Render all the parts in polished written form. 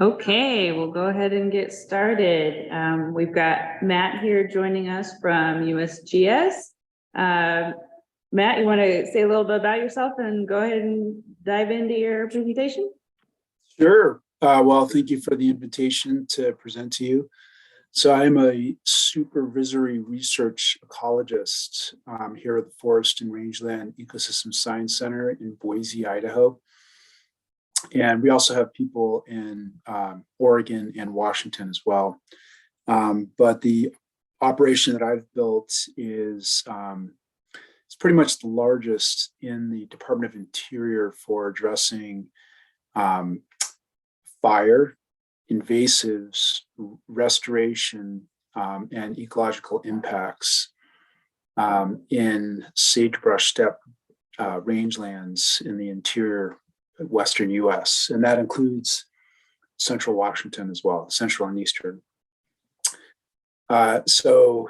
Okay, we'll go ahead and get started. We've got Matt here joining us from USGS. Matt, you want to say a little bit about yourself and go ahead and dive into your presentation? Sure. Well, thank you for the invitation to present to you. So I'm a supervisory research ecologist here at the Forest and Rangeland Ecosystem Science Center in Boise, Idaho. And we also have people in Oregon and Washington as well. But the operation that I've built is it's pretty much the largest in the Department of Interior for addressing fire, invasives, restoration, and ecological impacts in sagebrush steppe rangelands in the interior western US. And that includes central Washington as well, central and eastern. So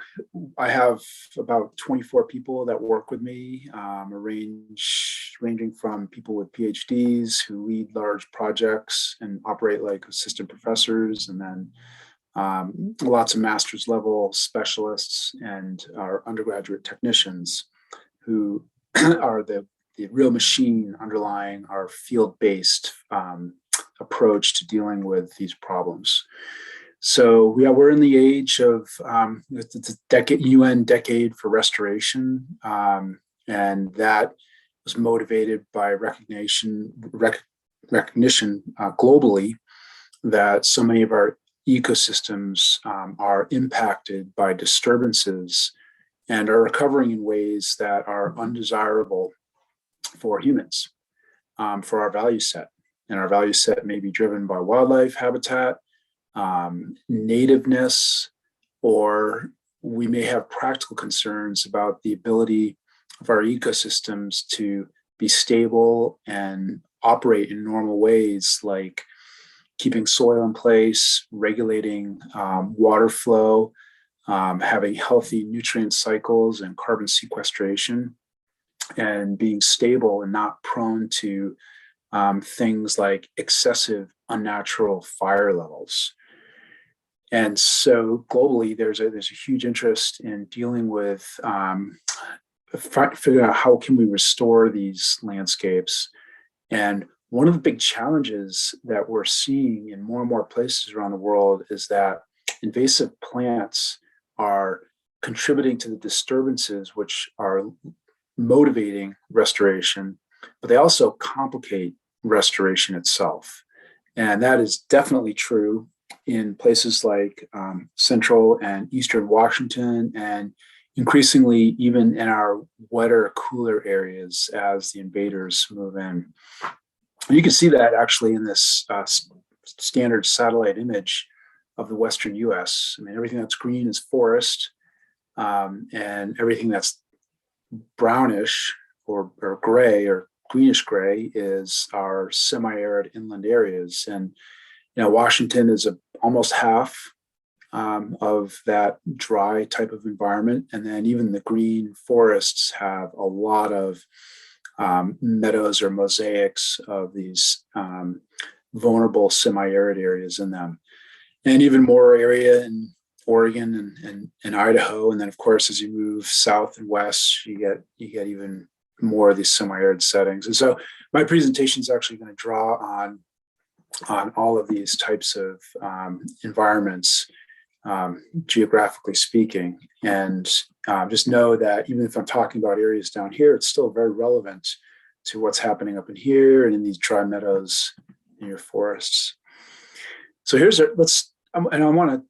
I have about 24 people that work with me, ranging from people with PhDs who lead large projects and operate like assistant professors, and then lots of master's level specialists and our undergraduate technicians who are the real machine underlying our field-based approach to dealing with these problems. So yeah, we're in the age of it's a UN decade for restoration, and that was motivated by recognition globally that so many of our ecosystems are impacted by disturbances and are recovering in ways that are undesirable for humans, for our value set. And our value set may be driven by wildlife habitat, nativeness, or we may have practical concerns about the ability of our ecosystems to be stable and operate in normal ways, like keeping soil in place, regulating water flow, having healthy nutrient cycles and carbon sequestration, and being stable and not prone to things like excessive unnatural fire levels. And so globally, there's a huge interest in dealing with figuring out how can we restore these landscapes. And one of the big challenges that we're seeing in more and more places around the world is that invasive plants are contributing to the disturbances which are motivating restoration, but they also complicate restoration itself. And that is definitely true in places like central and eastern Washington, and increasingly even in our wetter, cooler areas as the invaders move in. You can see that actually in this standard satellite image of the western US. I mean, everything that's green is forest, and everything that's brownish or gray or greenish gray is our semi-arid inland areas. And Washington is almost half of that dry type of environment. And then even the green forests have a lot of meadows or mosaics of these vulnerable semi-arid areas in them. And even more area in Oregon and Idaho. And then of course, as you move south and west, you get even more of these semi-arid settings. And so my presentation is actually going to draw on all of these types of environments, geographically speaking. And just know that even if I'm talking about areas down here, it's still very relevant to what's happening up in here and in these dry meadows in your forests. So I want to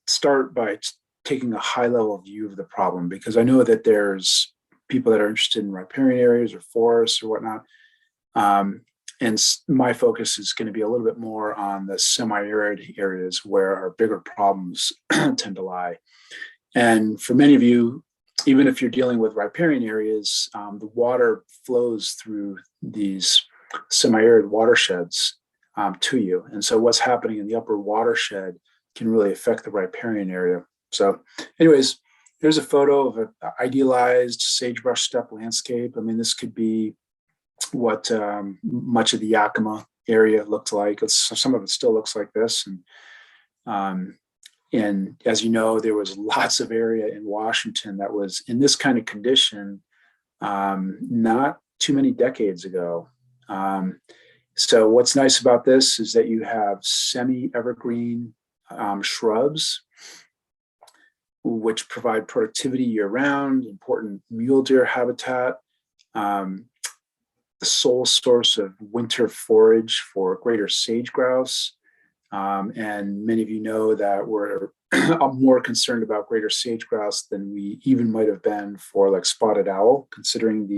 start by taking a high level view of the problem, because I know that there's people that are interested in riparian areas or forests or whatnot. And my focus is going to be a little bit more on the semi-arid areas where our bigger problems tend to lie. And for many of you, even if you're dealing with riparian areas, the water flows through these semi-arid watersheds to you. And so what's happening in the upper watershed can really affect the riparian area. So anyways, here's a photo of an idealized sagebrush steppe landscape. I mean, this could be what much of the Yakima area looked like. Some of it still looks like this. And as you know, there was lots of area in Washington that was in this kind of condition not too many decades ago. So what's nice about this is that you have semi-evergreen shrubs, which provide productivity year-round, important mule deer habitat, the sole source of winter forage for greater sage grouse. And many of you know that we're more concerned about greater sage grouse than we even might have been for like spotted owl, considering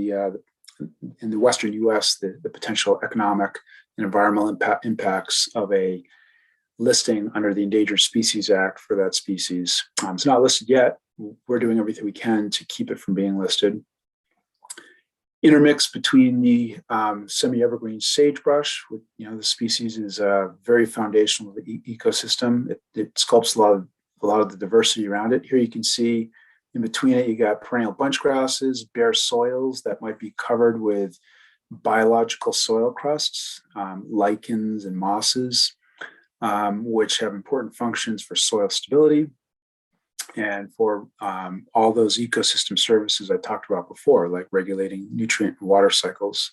in the Western US, the potential economic and environmental impacts of a listing under the Endangered Species Act for that species. It's not listed yet. We're doing everything we can to keep it from being listed. Intermix between the semi-evergreen sagebrush, with, the species is very foundational to the ecosystem. It sculpts a lot of the diversity around it. Here you can see in between it, you got perennial bunch grasses, bare soils that might be covered with biological soil crusts, lichens and mosses, which have important functions for soil stability and for all those ecosystem services I talked about before, like regulating nutrient and water cycles.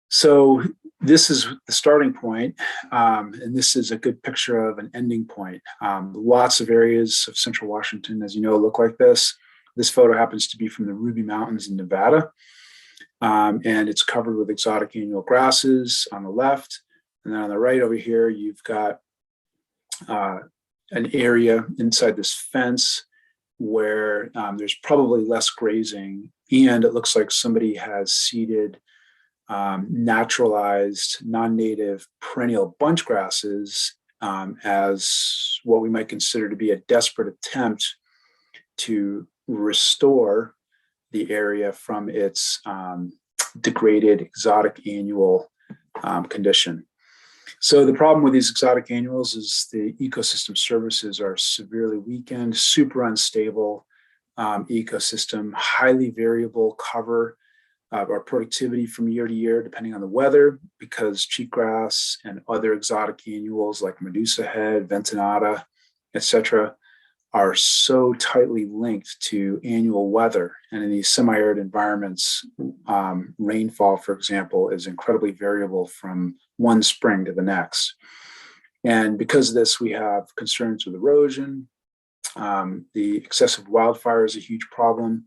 So this is the starting point, and this is a good picture of an ending point. Lots of areas of central Washington, as you know, look like this. This photo happens to be from the Ruby Mountains in Nevada, and it's covered with exotic annual grasses on the left. And then on the right over here, you've got an area inside this fence where there's probably less grazing, and it looks like somebody has seeded naturalized, non-native perennial bunch grasses as what we might consider to be a desperate attempt to restore the area from its degraded exotic annual condition. So the problem with these exotic annuals is the ecosystem services are severely weakened, super unstable ecosystem, highly variable cover or productivity from year to year, depending on the weather, because cheatgrass and other exotic annuals like Medusa head, ventinata, etc., are so tightly linked to annual weather. And in these semi-arid environments, rainfall, for example, is incredibly variable from one spring to the next. And because of this, we have concerns with erosion. The excessive wildfire is a huge problem.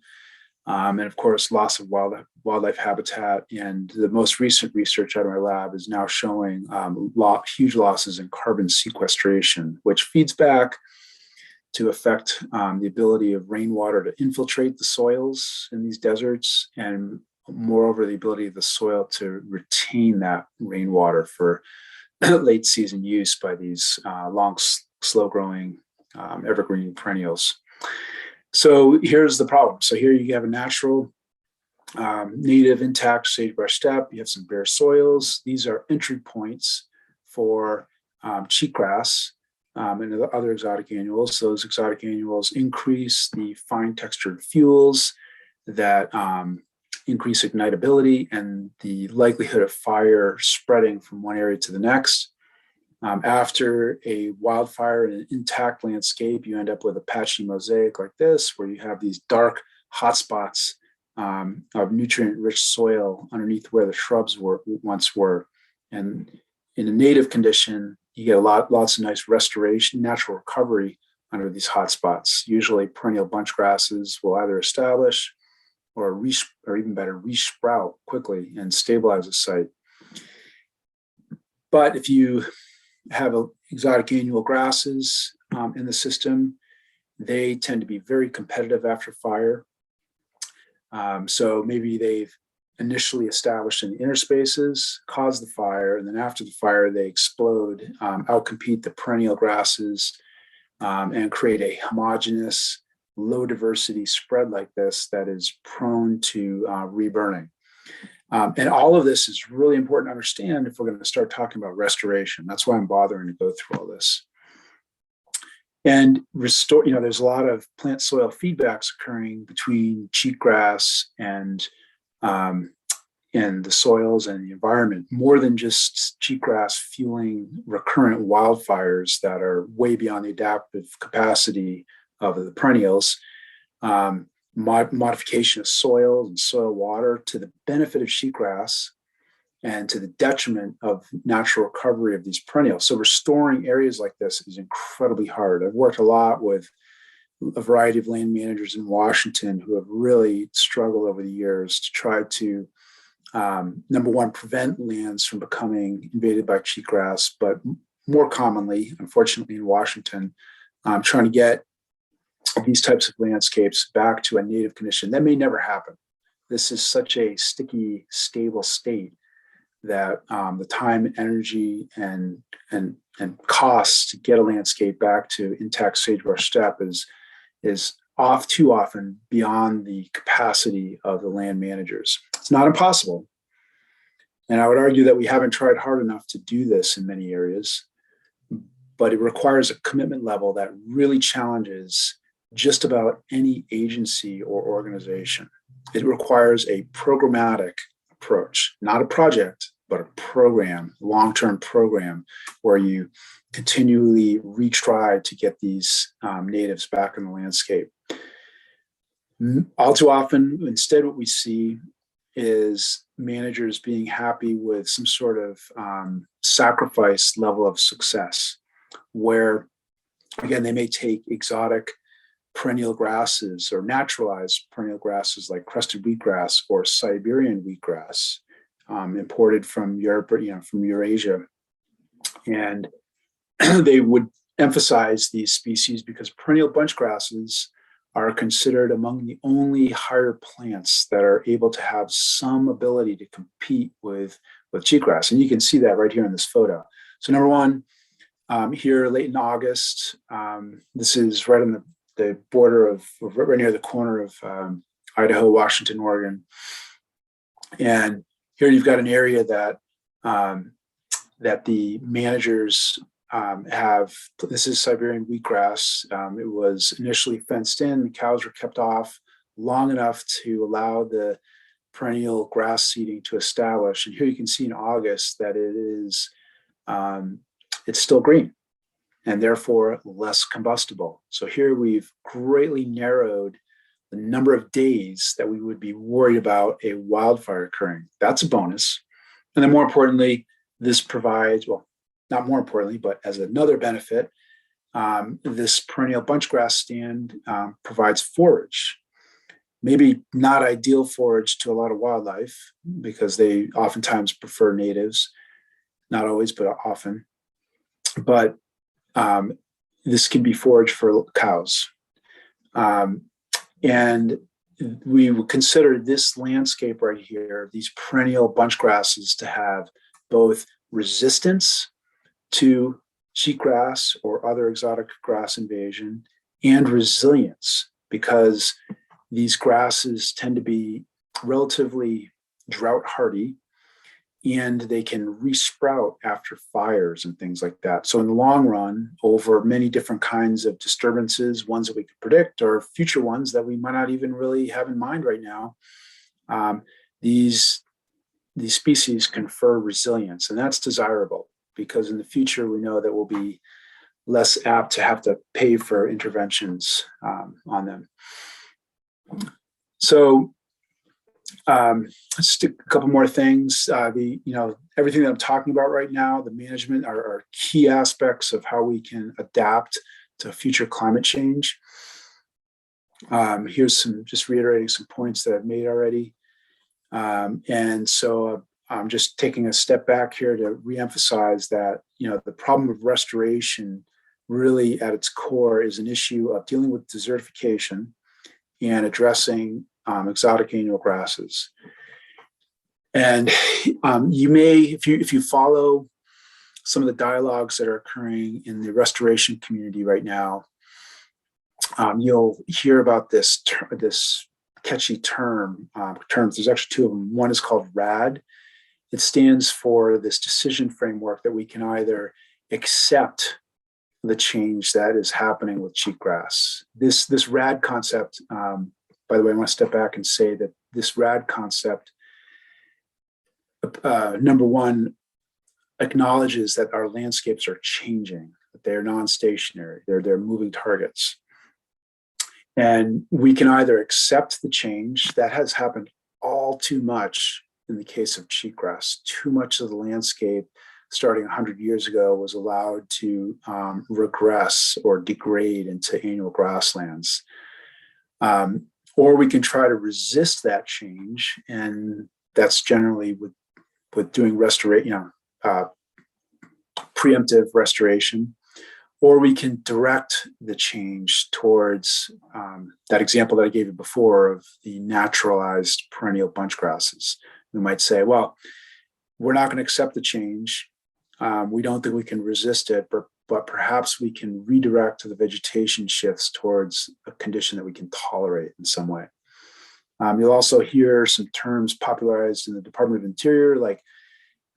And of course, loss of wildlife habitat. And the most recent research out of my lab is now showing huge losses in carbon sequestration, which feeds back to affect the ability of rainwater to infiltrate the soils in these deserts, and moreover, the ability of the soil to retain that rainwater for late season use by these long, slow-growing evergreen perennials. So here's the problem. So here you have a natural, native, intact sagebrush steppe. You have some bare soils. These are entry points for cheatgrass and other exotic annuals. Those exotic annuals increase the fine textured fuels that increase ignitability and the likelihood of fire spreading from one area to the next. After a wildfire in an intact landscape, you end up with a patchy mosaic like this, where you have these dark hotspots of nutrient-rich soil underneath where the shrubs once were. And in a native condition, you get lots of nice restoration, natural recovery under these hotspots. Usually perennial bunch grasses will either establish or even better, resprout quickly and stabilize the site. But if you have exotic annual grasses in the system, they tend to be very competitive after fire. So maybe they've initially established in the interspaces, cause the fire, and then after the fire, they explode, outcompete the perennial grasses, and create a homogeneous, low diversity spread like this that is prone to reburning. And all of this is really important to understand if we're going to start talking about restoration. That's why I'm bothering to go through all this. And restore, there's a lot of plant soil feedbacks occurring between cheatgrass and in the soils and the environment, more than just cheatgrass fueling recurrent wildfires that are way beyond the adaptive capacity of the perennials. Modification of soil and soil water to the benefit of cheatgrass and to the detriment of natural recovery of these perennials. So restoring areas like this is incredibly hard. I've worked a lot with a variety of land managers in Washington who have really struggled over the years to try to, number one, prevent lands from becoming invaded by cheatgrass, but more commonly, unfortunately, in Washington, trying to get these types of landscapes back to a native condition. That may never happen. This is such a sticky, stable state that the time, energy, and costs to get a landscape back to intact sagebrush steppe is too often beyond the capacity of the land managers. It's not impossible. And I would argue that we haven't tried hard enough to do this in many areas, but it requires a commitment level that really challenges just about any agency or organization. It requires a programmatic approach, not a project, but a program, long-term program, where you continually retry to get these natives back in the landscape. All too often, instead, what we see is managers being happy with some sort of sacrifice level of success, where, again, they may take exotic perennial grasses or naturalized perennial grasses like crested wheatgrass or Siberian wheatgrass, imported from Europe, or, from Eurasia. And they would emphasize these species because perennial bunch grasses are considered among the only higher plants that are able to have some ability to compete with cheatgrass. And you can see that right here in this photo. So number one, here late in August, this is right on the border of, right near the corner of Idaho, Washington, Oregon. And here you've got an area that that the managers have. This is Siberian wheatgrass. It was initially fenced in. The cows were kept off long enough to allow the perennial grass seeding to establish. And here you can see in August that it is, it's still green and therefore less combustible. So here we've greatly narrowed the number of days that we would be worried about a wildfire occurring. That's a bonus. And then more importantly, this provides, well, not more importantly, but as another benefit, this perennial bunchgrass stand provides forage. Maybe not ideal forage to a lot of wildlife because they oftentimes prefer natives, not always, but often. But this can be forage for cows. And we would consider this landscape right here, these perennial bunch grasses, to have both resistance to cheatgrass or other exotic grass invasion and resilience, because these grasses tend to be relatively drought hardy and they can resprout after fires and things like that. So in the long run, over many different kinds of disturbances, ones that we could predict or future ones that we might not even really have in mind right now, these species confer resilience, and that's desirable because in the future we know that we'll be less apt to have to pay for interventions on them. So just a couple more things. Everything that I'm talking about right now, the management are key aspects of how we can adapt to future climate change. Here's just reiterating some points that I've made already. And so I'm just taking a step back here to reemphasize that, the problem of restoration really at its core is an issue of dealing with desertification and addressing exotic annual grasses. And you may, if you follow some of the dialogues that are occurring in the restoration community right now, you'll hear about this catchy terms. There's actually two of them. One is called RAD. It stands for this decision framework that we can either accept the change that is happening with cheatgrass. This RAD concept, by the way, I want to step back and say that this RAD concept number one, acknowledges that our landscapes are changing, that they're non-stationary, they're moving targets. And we can either accept the change that has happened all too much in the case of cheatgrass. Too much of the landscape starting 100 years ago was allowed to regress or degrade into annual grasslands. Or we can try to resist that change, and that's generally with doing preemptive restoration. Or we can direct the change towards that example that I gave you before of the naturalized perennial bunch grasses. We might say, well, we're not going to accept the change. We don't think we can resist it, but perhaps we can redirect the vegetation shifts towards a condition that we can tolerate in some way. You'll also hear some terms popularized in the Department of Interior, like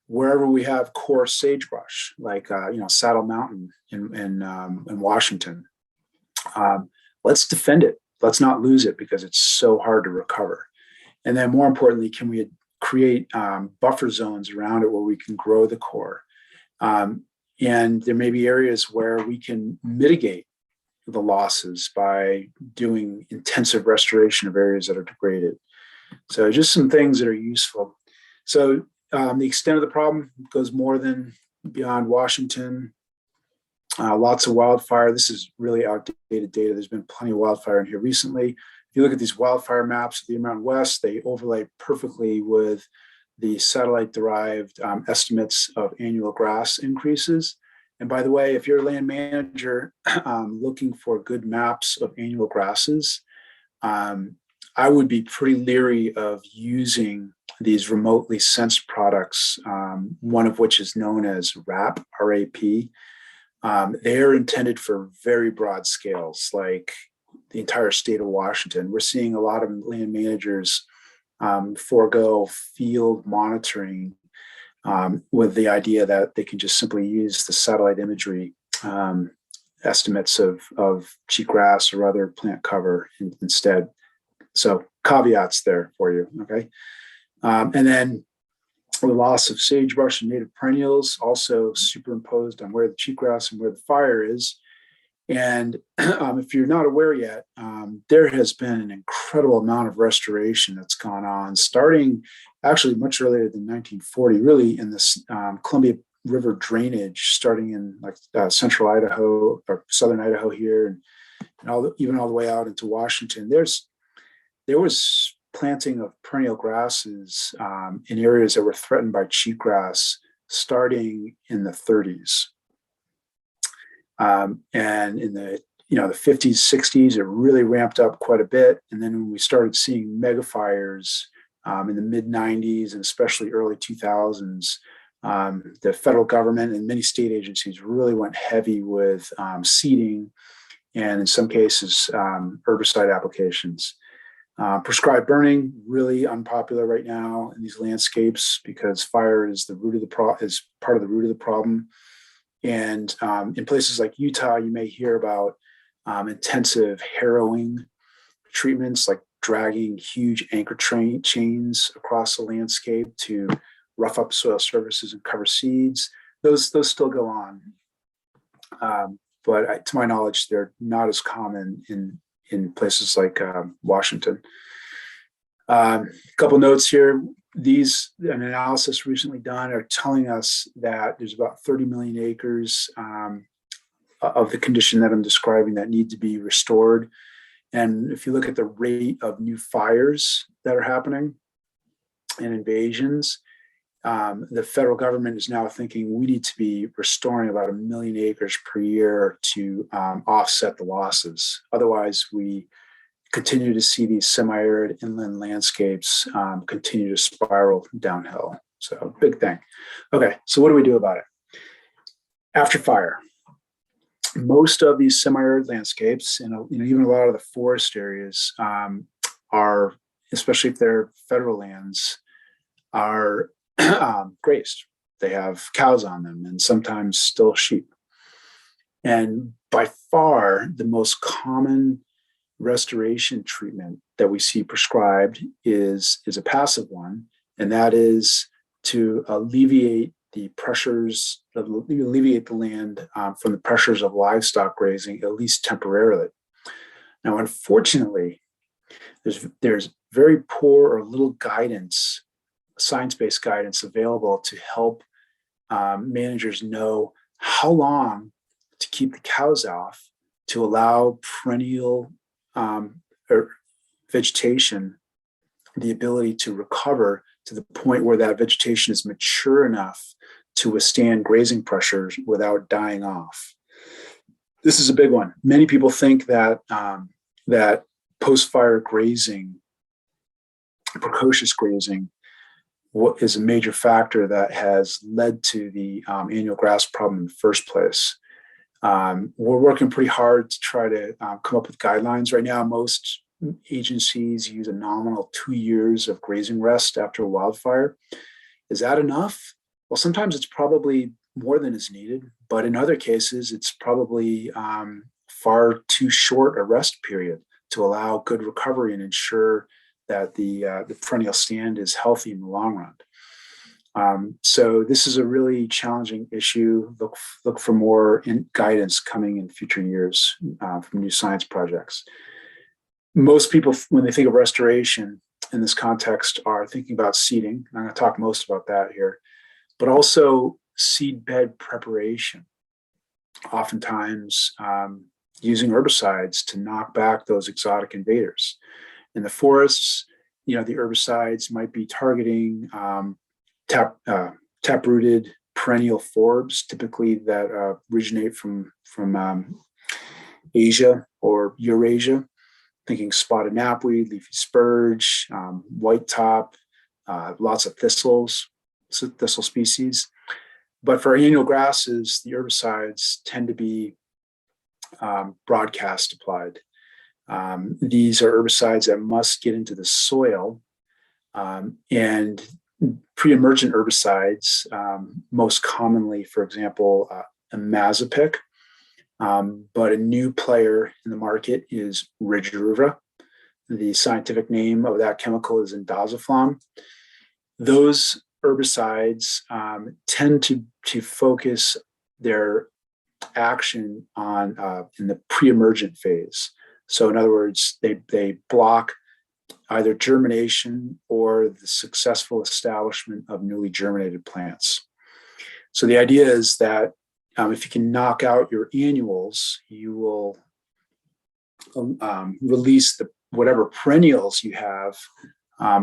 wherever we have coarse sagebrush, like Saddle Mountain in Washington, let's defend it. Let's not lose it because it's so hard to recover. And then more importantly, can we create buffer zones around it where we can grow the core? And there may be areas where we can mitigate the losses by doing intensive restoration of areas that are degraded. So just some things that are useful. So the extent of the problem goes more than beyond Washington. Lots of wildfire. This is really outdated data. There's been plenty of wildfire in here recently. If you look at these wildfire maps of the Mountain West, they overlay perfectly with the satellite-derived estimates of annual grass increases. And by the way, if you're a land manager looking for good maps of annual grasses, I would be pretty leery of using these remotely sensed products, one of which is known as RAP, R-A-P. They are intended for very broad scales, like the entire state of Washington. We're seeing a lot of land managers forego field monitoring with the idea that they can just simply use the satellite imagery estimates of cheatgrass or other plant cover instead. So caveats there for you, okay? And then the loss of sagebrush and native perennials also superimposed on where the cheatgrass and where the fire is. And if you're not aware yet, there has been an incredible amount of restoration that's gone on, starting actually much earlier than 1940, really in this Columbia River drainage, starting in like central Idaho or southern Idaho here, and even all the way out into Washington. There was planting of perennial grasses in areas that were threatened by cheatgrass starting in the 30s. And in the 50s, 60s, it really ramped up quite a bit. And then when we started seeing mega fires in the mid 90s and especially early 2000s, the federal government and many state agencies really went heavy with seeding and in some cases herbicide applications. Prescribed burning, really unpopular right now in these landscapes because fire is part of the root of the problem. And in places like Utah, you may hear about intensive harrowing treatments, like dragging huge anchor chains across the landscape to rough up soil surfaces and cover seeds. Those still go on, but to my knowledge, they're not as common in places like Washington. A couple notes here. An analysis recently done are telling us that there's about 30 million acres of the condition that I'm describing that need to be restored. And if you look at the rate of new fires that are happening and invasions, the federal government is now thinking we need to be restoring about 1 million acres per year to offset the losses. Otherwise, we continue to see these semi-arid inland landscapes continue to spiral downhill. So big thing. Okay, so what do we do about it? After fire, most of these semi-arid landscapes, and even a lot of the forest areas are, especially if they're federal lands, are grazed. They have cows on them and sometimes still sheep. And by far, the most common restoration treatment that we see prescribed is a passive one, and that is to alleviate the pressures, alleviate the land from the pressures of livestock grazing, at least temporarily. Now, unfortunately, there's very poor or little guidance, science-based guidance available to help managers know how long to keep the cows off to allow perennial or vegetation the ability to recover to the point where that vegetation is mature enough to withstand grazing pressures without dying off. This is a big one. Many people think that that post-fire grazing, precocious grazing, is a major factor that has led to the annual grass problem in the first place. We're working pretty hard to try to come up with guidelines. Right now, most agencies use a nominal 2 years of grazing rest after a wildfire. Is that enough? Well, sometimes it's probably more than is needed, but in other cases, it's probably far too short a rest period to allow good recovery and ensure that the perennial stand is healthy in the long run. So this is a really challenging issue. Look for more guidance coming in future years from new science projects. Most people, when they think of restoration in this context, are thinking about seeding. I'm going to talk most about that here, but also seed bed preparation. Oftentimes using herbicides to knock back those exotic invaders. In the forests, the herbicides might be targeting tap-rooted perennial forbs, typically that originate from Asia or Eurasia. Thinking spotted knapweed, leafy spurge, white top, lots of thistle species. But for annual grasses, the herbicides tend to be broadcast applied. These are herbicides that must get into the soil, and pre-emergent herbicides, most commonly, for example, imazapic. But a new player in the market is Ridgeruva. The scientific name of that chemical is indaziflom. Those herbicides tend to focus their action on in the pre-emergent phase. So in other words, they block either germination or the successful establishment of newly germinated plants. So the idea is that if you can knock out your annuals, you will release whatever perennials you have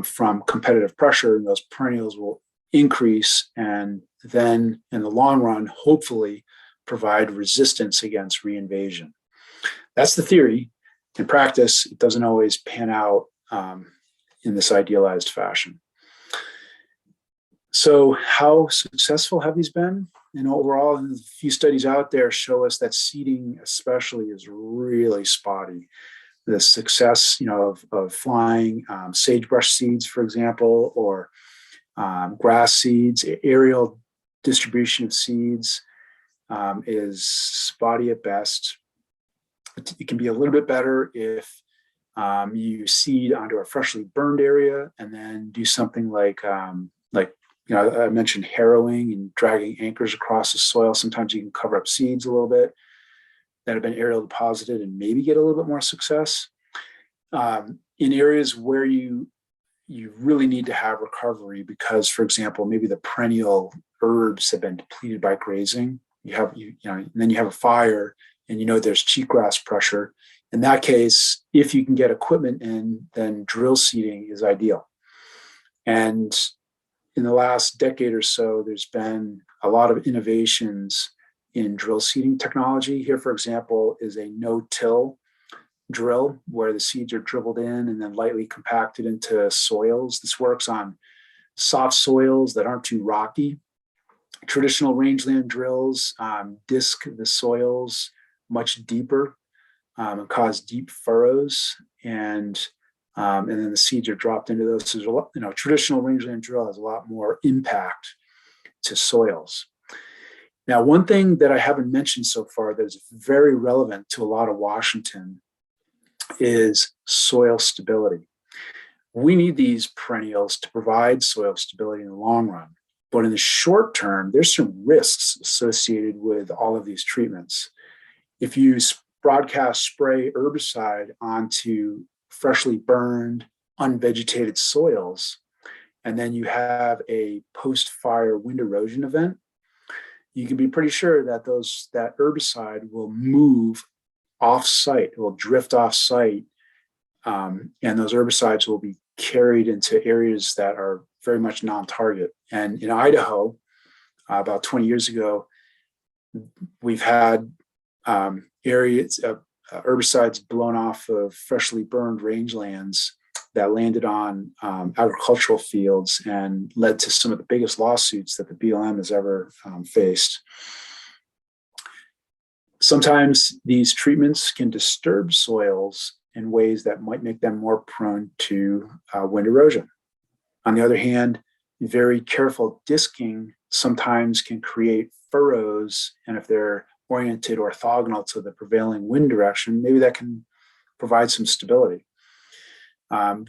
from competitive pressure, and those perennials will increase and then in the long run, hopefully provide resistance against reinvasion. That's the theory. In practice, it doesn't always pan out in this idealized fashion. So how successful have these been? And overall, a few studies out there show us that seeding especially is really spotty. The success, of flying sagebrush seeds, for example, or grass seeds, aerial distribution of seeds is spotty at best. It can be a little bit better if you seed onto a freshly burned area and then do something like I mentioned harrowing and dragging anchors across the soil. Sometimes you can cover up seeds a little bit that have been aerial deposited and maybe get a little bit more success. In areas where you really need to have recovery because, for example, maybe the perennial herbs have been depleted by grazing. And then you have a fire and there's cheatgrass pressure. In that case, if you can get equipment in, then drill seeding is ideal. And in the last decade or so, there's been a lot of innovations in drill seeding technology. Here, for example, is a no-till drill where the seeds are dribbled in and then lightly compacted into soils. This works on soft soils that aren't too rocky. Traditional rangeland drills disc the soils much deeper and cause deep furrows, and then the seeds are dropped into those. So, traditional rangeland drill has a lot more impact to soils. Now, one thing that I haven't mentioned so far that is very relevant to a lot of Washington is soil stability. We need these perennials to provide soil stability in the long run. But in the short term, there's some risks associated with all of these treatments. If you broadcast spray herbicide onto freshly burned, unvegetated soils, and then you have a post-fire wind erosion event, you can be pretty sure that that herbicide will move off-site, it will drift off-site, and those herbicides will be carried into areas that are very much non-target. And in Idaho, about 20 years ago, we've had areas of herbicides blown off of freshly burned rangelands that landed on agricultural fields and led to some of the biggest lawsuits that the BLM has ever faced. Sometimes these treatments can disturb soils in ways that might make them more prone to wind erosion. On the other hand, very careful disking sometimes can create furrows, and if they're oriented orthogonal to the prevailing wind direction, maybe that can provide some stability.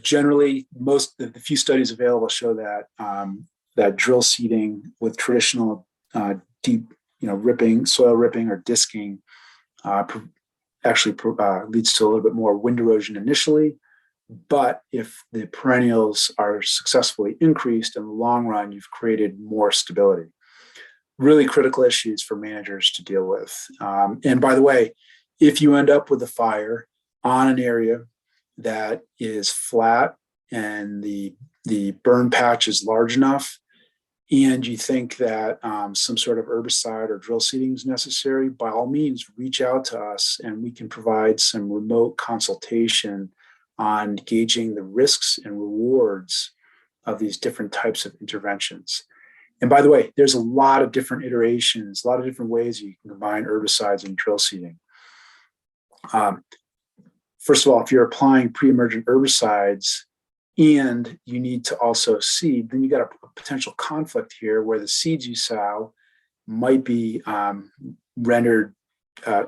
Generally, the few studies available show that that drill seeding with traditional deep, soil ripping or disking actually leads to a little bit more wind erosion initially. But if the perennials are successfully increased in the long run, you've created more stability. Really critical issues for managers to deal with. And by the way, if you end up with a fire on an area that is flat and the burn patch is large enough, and you think that some sort of herbicide or drill seeding is necessary, by all means, reach out to us and we can provide some remote consultation on gauging the risks and rewards of these different types of interventions. And by the way, there's a lot of different iterations, a lot of different ways you can combine herbicides and drill seeding. First of all, if you're applying pre-emergent herbicides and you need to also seed, then you got a potential conflict here where the seeds you sow might be rendered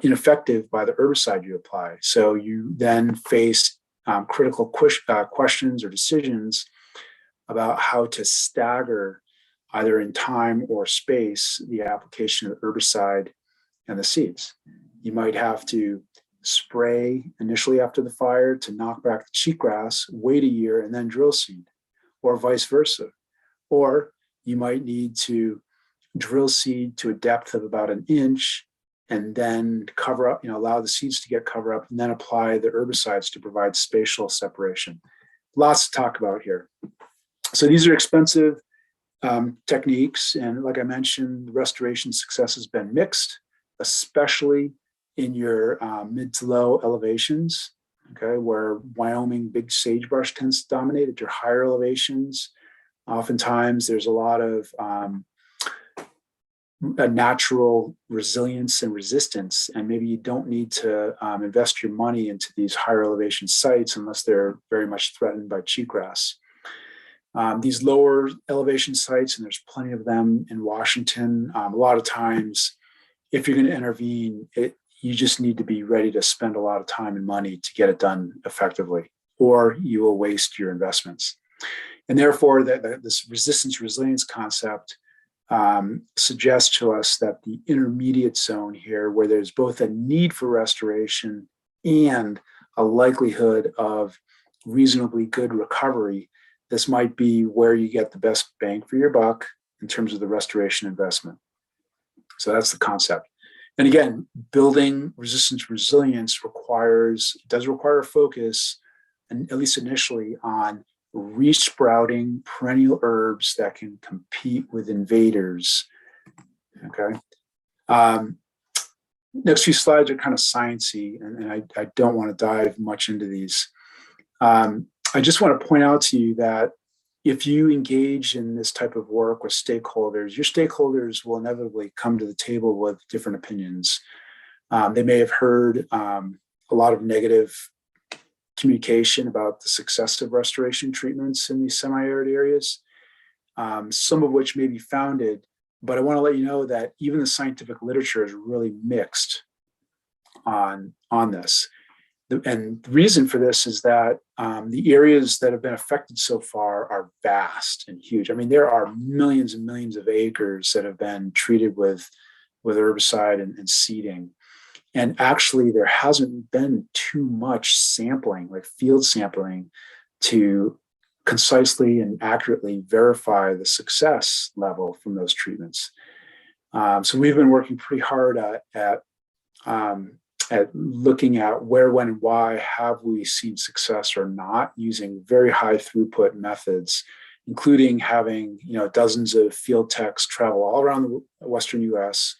ineffective by the herbicide you apply. So you then face critical questions or decisions about how to stagger, either in time or space, the application of the herbicide and the seeds. You might have to spray initially after the fire to knock back the cheatgrass, wait a year, and then drill seed, or vice versa. Or you might need to drill seed to a depth of about 1 inch and then cover up, allow the seeds to get cover up, and then apply the herbicides to provide spatial separation. Lots to talk about here. So these are expensive techniques. And like I mentioned, the restoration success has been mixed, especially in your mid to low elevations, okay, where Wyoming big sagebrush tends to dominate. At your higher elevations, oftentimes there's a lot of a natural resilience and resistance, and maybe you don't need to invest your money into these higher elevation sites unless they're very much threatened by cheatgrass. These lower elevation sites, and there's plenty of them in Washington, a lot of times, if you're going to intervene, you just need to be ready to spend a lot of time and money to get it done effectively, or you will waste your investments. And therefore, this resistance resilience concept suggests to us that the intermediate zone here, where there's both a need for restoration and a likelihood of reasonably good recovery, this might be where you get the best bang for your buck in terms of the restoration investment. So that's the concept. And again, building resistance resilience does require a focus, and at least initially, on resprouting perennial herbs that can compete with invaders. Okay. Next few slides are kind of sciencey, and I don't want to dive much into these. I just want to point out to you that if you engage in this type of work with stakeholders, your stakeholders will inevitably come to the table with different opinions. They may have heard a lot of negative communication about the success of restoration treatments in these semi-arid areas, some of which may be founded, but I want to let you know that even the scientific literature is really mixed on this. And the reason for this is that the areas that have been affected so far are vast and huge. I mean, there are millions and millions of acres that have been treated with herbicide and seeding. And actually, there hasn't been too much sampling, like field sampling, to concisely and accurately verify the success level from those treatments. So we've been working pretty hard at looking at where, when, and why have we seen success or not, using very high throughput methods, including having dozens of field techs travel all around the Western U.S.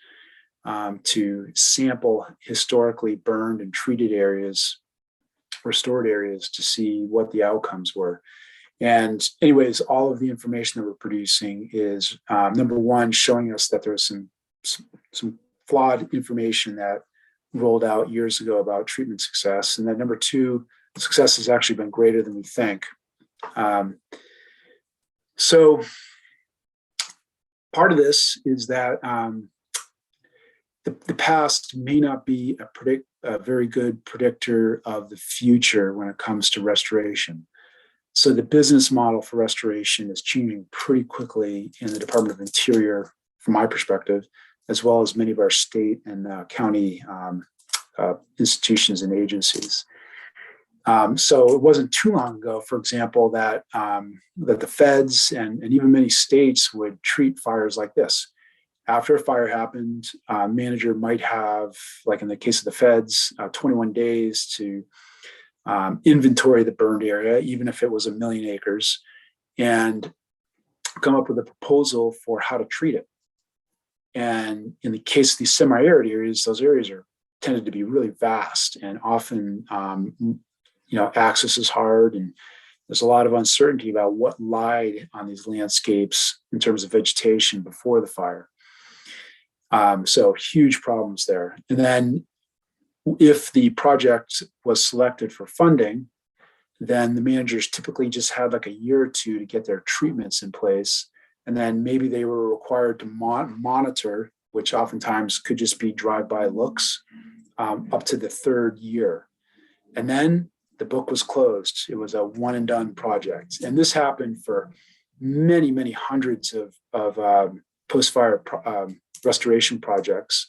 To sample historically burned and treated areas, restored areas, to see what the outcomes were. And anyways, all of the information that we're producing is number one, showing us that there was some flawed information that rolled out years ago about treatment success, and then number two, success has actually been greater than we think. So part of this is that the past may not be a very good predictor of the future when it comes to restoration. So the business model for restoration is changing pretty quickly in the Department of Interior, from my perspective, as well as many of our state and county institutions and agencies. So it wasn't too long ago, for example, that the feds and even many states would treat fires like this. After a fire happened, a manager might have, like in the case of the feds, 21 days to inventory the burned area, even if it was 1 million acres, and come up with a proposal for how to treat it. And in the case of these semi-arid areas, those areas are tended to be really vast, and often, access is hard, and there's a lot of uncertainty about what lied on these landscapes in terms of vegetation before the fire. So huge problems there. And then if the project was selected for funding, then the managers typically just had like a year or two to get their treatments in place. And then maybe they were required to monitor, which oftentimes could just be drive-by looks, up to the third year. And then the book was closed. It was a one and done project. And this happened for many, many hundreds of post-fire restoration projects.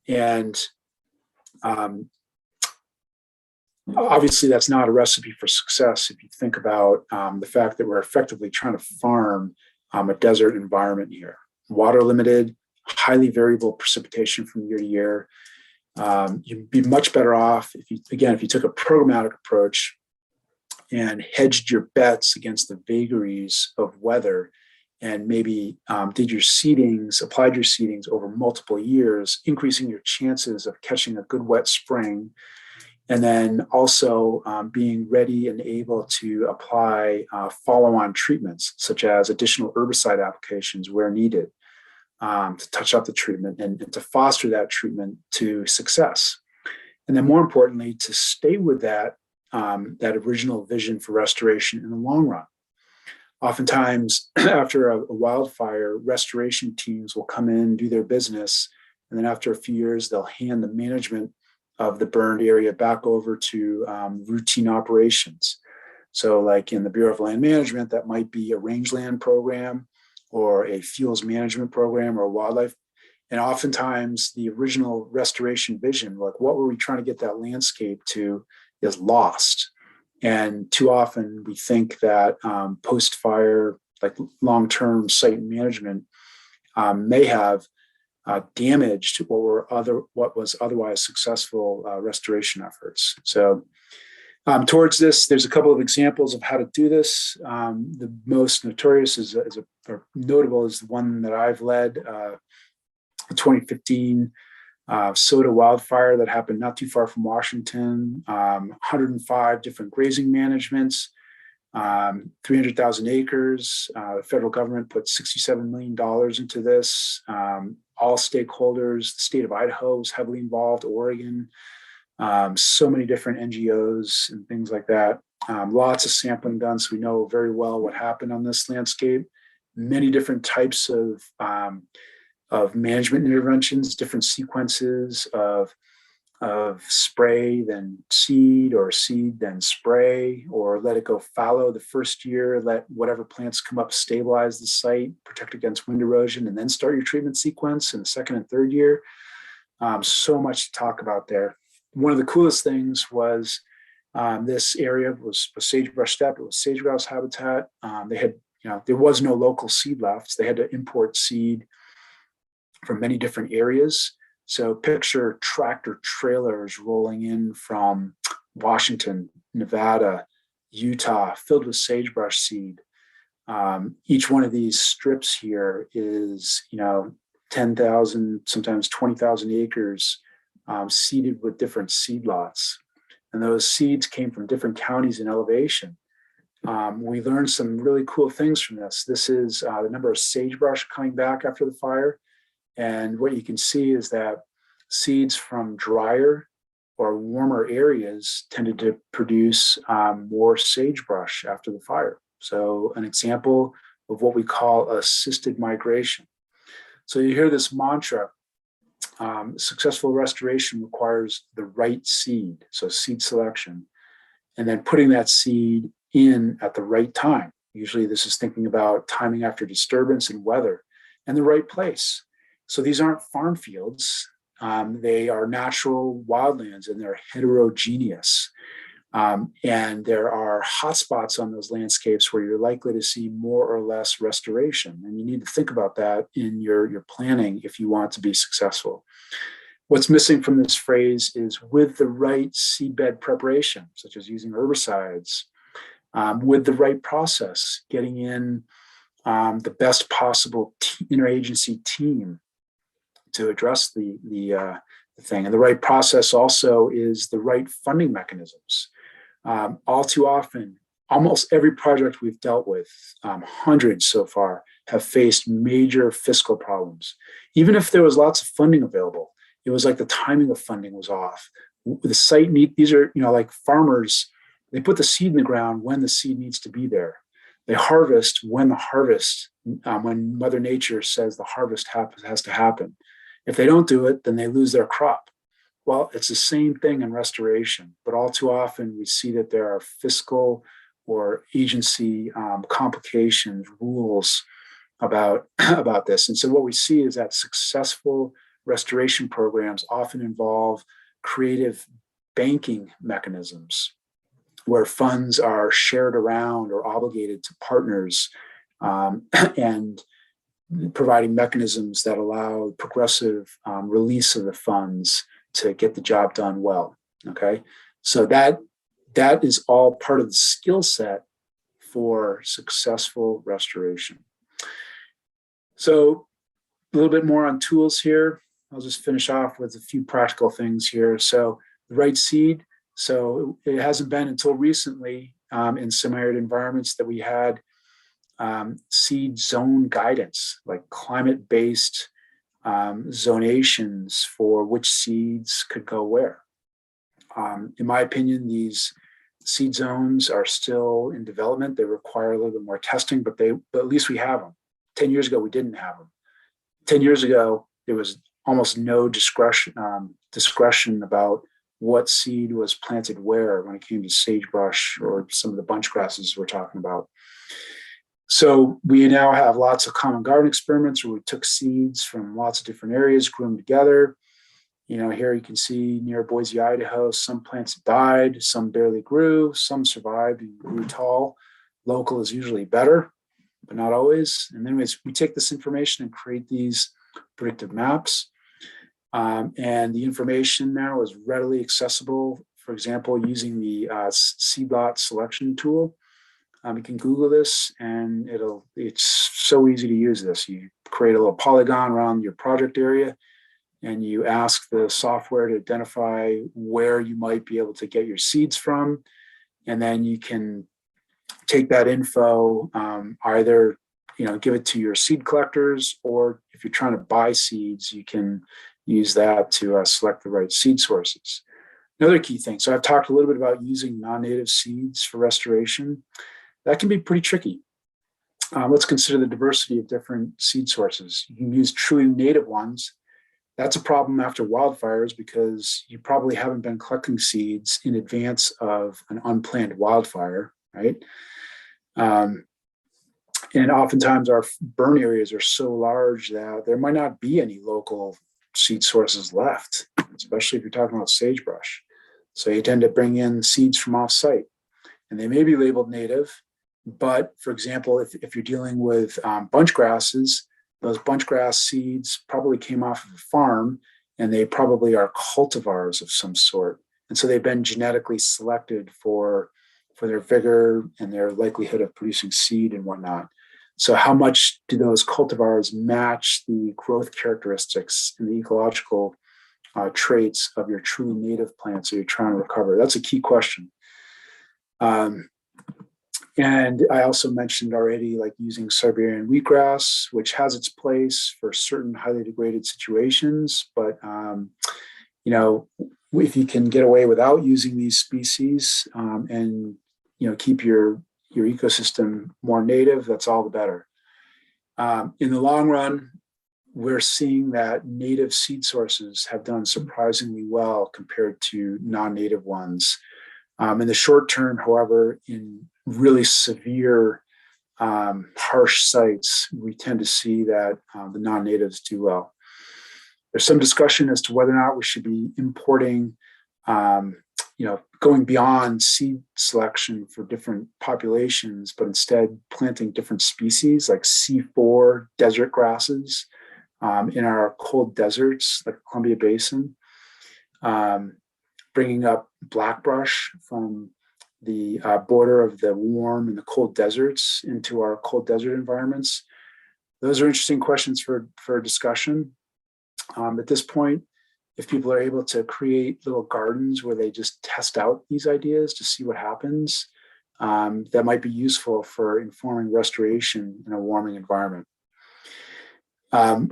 And obviously, that's not a recipe for success if you think about the fact that we're effectively trying to farm a desert environment here. Water limited, highly variable precipitation from year to year. You'd be much better off if you took a programmatic approach and hedged your bets against the vagaries of weather, and maybe applied your seedings over multiple years, increasing your chances of catching a good wet spring, and then also being ready and able to apply follow-on treatments, such as additional herbicide applications where needed, to touch up the treatment and to foster that treatment to success. And then more importantly, to stay with that original vision for restoration in the long run. Oftentimes, after a wildfire, restoration teams will come in, do their business, and then after a few years, they'll hand the management of the burned area back over to routine operations. So like in the Bureau of Land Management, that might be a rangeland program or a fuels management program or wildlife. And oftentimes the original restoration vision, like what were we trying to get that landscape to, is lost. And too often we think that post-fire, like long-term site management, may have damaged what was otherwise successful restoration efforts. So towards this, there's a couple of examples of how to do this. The most notorious or notable is the one that I've led, the 2015 Soda wildfire that happened not too far from Washington. 105 different grazing managements, 300,000 acres. The federal government put $67 million into this. All stakeholders, the state of Idaho was heavily involved, Oregon, so many different NGOs and things like that. Lots of sampling done, so we know very well what happened on this landscape. Many different types of management interventions, different sequences of of spray, then seed, or seed, then spray, or let it go fallow the first year, let whatever plants come up stabilize the site, protect against wind erosion, and then start your treatment sequence in the second and third year. So much to talk about there. One of the coolest things was this area was sagebrush steppe. It was sage grouse habitat. They had, there was no local seed left. They had to import seed from many different areas. So picture tractor trailers rolling in from Washington, Nevada, Utah, filled with sagebrush seed. Each one of these strips here is, 10,000, sometimes 20,000 acres seeded with different seed lots. And those seeds came from different counties in elevation. We learned some really cool things from this. This is the number of sagebrush coming back after the fire. And what you can see is that seeds from drier or warmer areas tended to produce more sagebrush after the fire. So an example of what we call assisted migration. So you hear this mantra, successful restoration requires the right seed, so seed selection, and then putting that seed in at the right time. Usually this is thinking about timing after disturbance and weather, and the right place. So these aren't farm fields. They are natural wildlands, and they're heterogeneous. And there are hotspots on those landscapes where you're likely to see more or less restoration. And you need to think about that in your planning if you want to be successful. What's missing from this phrase is with the right seedbed preparation, such as using herbicides, with the right process, getting in the best possible interagency team to address the thing. And the right process also is the right funding mechanisms. All too often, almost every project we've dealt with, hundreds so far, have faced major fiscal problems. Even if there was lots of funding available, it was like the timing of funding was off. The site these are, like farmers, they put the seed in the ground when the seed needs to be there. They harvest when when Mother Nature says the harvest has to happen. If they don't do it, then they lose their crop. Well, it's the same thing in restoration, but all too often we see that there are fiscal or agency complications, rules about this. And so what we see is that successful restoration programs often involve creative banking mechanisms where funds are shared around or obligated to partners, and providing mechanisms that allow progressive release of the funds to get the job done well. Okay, so that is all part of the skill set for successful restoration. So a little bit more on tools here. I'll just finish off with a few practical things here. So the right seed. So it hasn't been until recently in semi-arid environments that we had seed zone guidance, like climate-based zonations for which seeds could go where. In my opinion, these seed zones are still in development. They require a little bit more testing, but at least we have them. 10 years ago, we didn't have them. 10 years ago, there was almost no discretion about what seed was planted where when it came to sagebrush or some of the bunch grasses we're talking about. So we now have lots of common garden experiments where we took seeds from lots of different areas, grew them together. Here you can see near Boise, Idaho, some plants died, some barely grew, some survived and grew tall. Local is usually better, but not always. And then we take this information and create these predictive maps. And the information now is readily accessible, for example, using the seed lot selection tool. You can Google this and it's so easy to use this. You create a little polygon around your project area and you ask the software to identify where you might be able to get your seeds from. And then you can take that info, either give it to your seed collectors, or if you're trying to buy seeds, you can use that to select the right seed sources. Another key thing, so I've talked a little bit about using non-native seeds for restoration. That can be pretty tricky. Let's consider the diversity of different seed sources. You can use truly native ones That's a problem after wildfires because you probably haven't been collecting seeds in advance of an unplanned wildfire, right? And oftentimes our burn areas are so large that there might not be any local seed sources left, especially if you're talking about sagebrush. So you tend to bring in seeds from off-site, and they may be labeled native, but for example, if you're dealing with bunch grasses, those bunch grass seeds probably came off of a farm, and they probably are cultivars of some sort. And so they've been genetically selected for their vigor and their likelihood of producing seed and whatnot. So how much do those cultivars match the growth characteristics and the ecological traits of your truly native plants that you're trying to recover? That's a key question. And I also mentioned already, like using Siberian wheatgrass, which has its place for certain highly degraded situations. But, if you can get away without using these species and, keep your ecosystem more native, that's all the better. In the long run, we're seeing that native seed sources have done surprisingly well compared to non-native ones. In the short term, however, in really severe, harsh sites, we tend to see that the non-natives do well. There's some discussion as to whether or not we should be importing, going beyond seed selection for different populations, but instead planting different species like C4 desert grasses in our cold deserts like Columbia Basin. Bringing up blackbrush from the border of the warm and the cold deserts into our cold desert environments. Those are interesting questions for discussion. At this point, if people are able to create little gardens where they just test out these ideas to see what happens, that might be useful for informing restoration in a warming environment.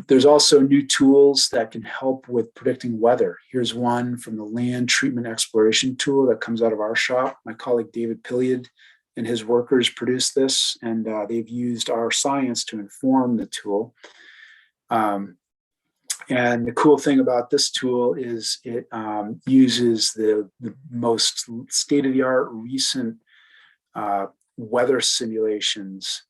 There's also new tools that can help with predicting weather. Here's one from the land treatment exploration tool that comes out of our shop. My colleague David Pilliard and his workers produced this, and they've used our science to inform the tool. And the cool thing about this tool is it uses the most state-of-the-art recent weather simulations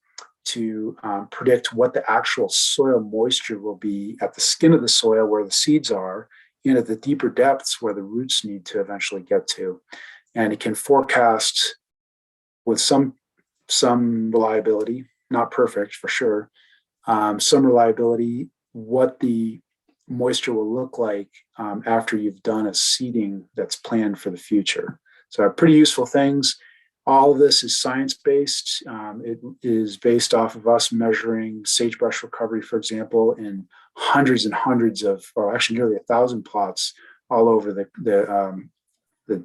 to predict what the actual soil moisture will be at the skin of the soil where the seeds are, and at the deeper depths where the roots need to eventually get to. And it can forecast with some reliability, not perfect for sure, some reliability, what the moisture will look like after you've done a seeding that's planned for the future. So pretty useful things. All of this is science-based. It is based off of us measuring sagebrush recovery, for example, in hundreds and hundreds of, or actually nearly 1,000 plots all over the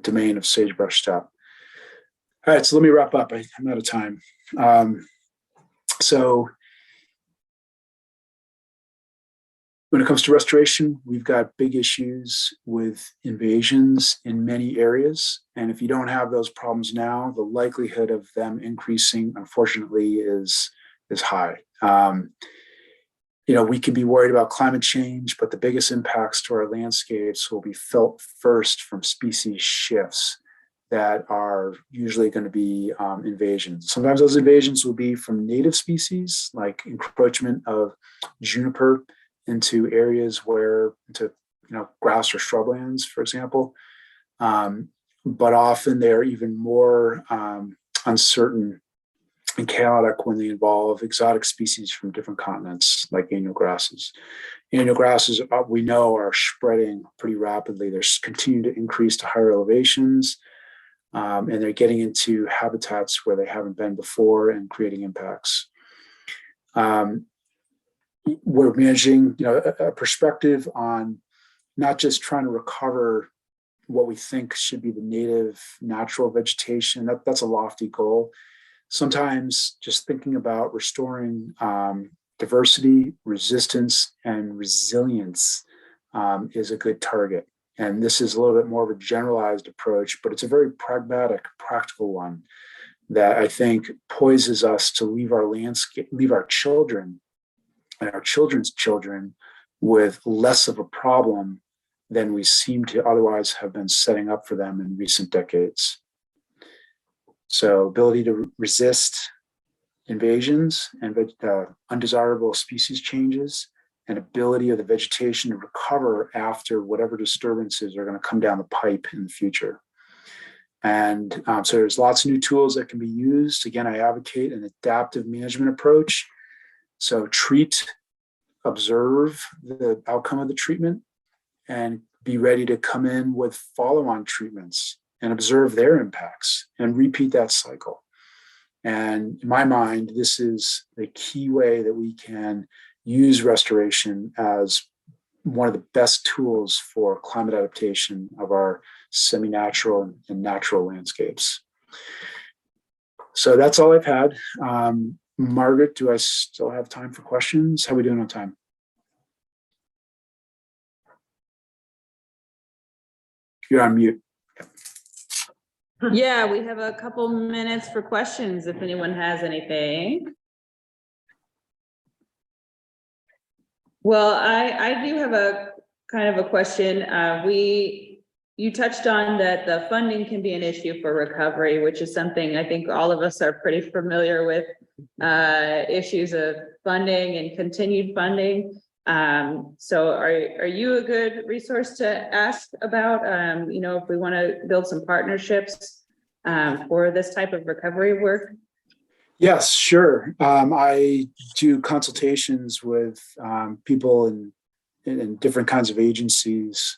domain of sagebrush steppe. All right, so let me wrap up. I'm out of time. So when it comes to restoration, we've got big issues with invasions in many areas. And if you don't have those problems now, the likelihood of them increasing, unfortunately, is high. We could be worried about climate change, but the biggest impacts to our landscapes will be felt first from species shifts that are usually going to be invasions. Sometimes those invasions will be from native species, like encroachment of juniper into areas grass or shrublands, for example. But often they're even more uncertain and chaotic when they involve exotic species from different continents, like annual grasses. Annual grasses, we know, are spreading pretty rapidly. They're continuing to increase to higher elevations, and they're getting into habitats where they haven't been before and creating impacts. We're managing, a perspective on not just trying to recover what we think should be the native natural vegetation. That's a lofty goal. Sometimes just thinking about restoring diversity, resistance, and resilience is a good target. And this is a little bit more of a generalized approach, but it's a very pragmatic, practical one that I think poises us to leave our landscape, leave our children and our children's children with less of a problem than we seem to otherwise have been setting up for them in recent decades. So ability to resist invasions and undesirable species changes, and ability of the vegetation to recover after whatever disturbances are going to come down the pipe in the future. And so there's lots of new tools that can be used. Again, I advocate an adaptive management approach. So treat, observe the outcome of the treatment, and be ready to come in with follow-on treatments and observe their impacts and repeat that cycle. And in my mind, this is the key way that we can use restoration as one of the best tools for climate adaptation of our semi-natural and natural landscapes. So that's all I've had. Margaret, do I still have time for questions? How are we doing on time? You're on mute. Yeah, we have a couple minutes for questions if anyone has anything. Well, I do have a kind of a question. You touched on that the funding can be an issue for recovery, which is something I think all of us are pretty familiar with, issues of funding and continued funding. So are you a good resource to ask about, if we want to build some partnerships for this type of recovery work? Yes, sure. I do consultations with people in different kinds of agencies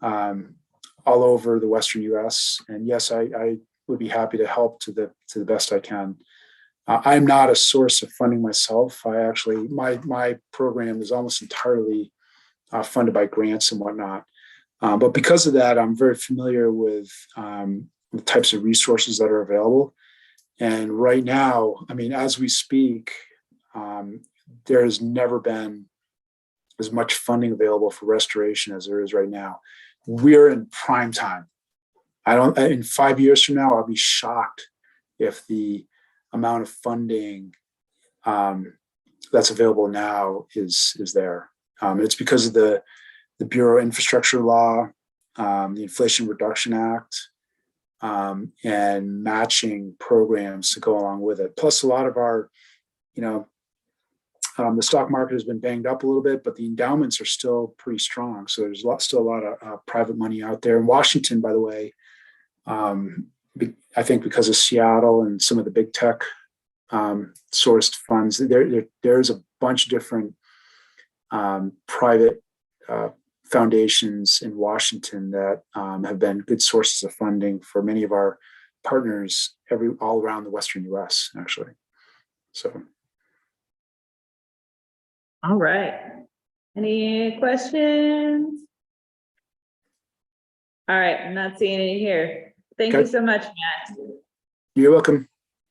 all over the Western US. And yes, I would be happy to help to the best I can. I'm not a source of funding myself. My program is almost entirely funded by grants and whatnot. But because of that, I'm very familiar with the types of resources that are available. And right now, I mean, as we speak, there has never been as much funding available for restoration as there is right now. We're in prime time. In 5 years from now, I'll be shocked if the amount of funding that's available now is there. It's because of the Bureau Infrastructure Law, the Inflation Reduction Act, and matching programs to go along with it. Plus, a lot of our, the stock market has been banged up a little bit, but the endowments are still pretty strong. So there's still a lot of private money out there. In Washington, by the way, I think because of Seattle and some of the big tech sourced funds, there's a bunch of different private foundations in Washington that have been good sources of funding for many of our partners all around the Western US, actually. So. All right. Any questions? All right, I'm not seeing any here. Thank you so much, Matt. You're welcome.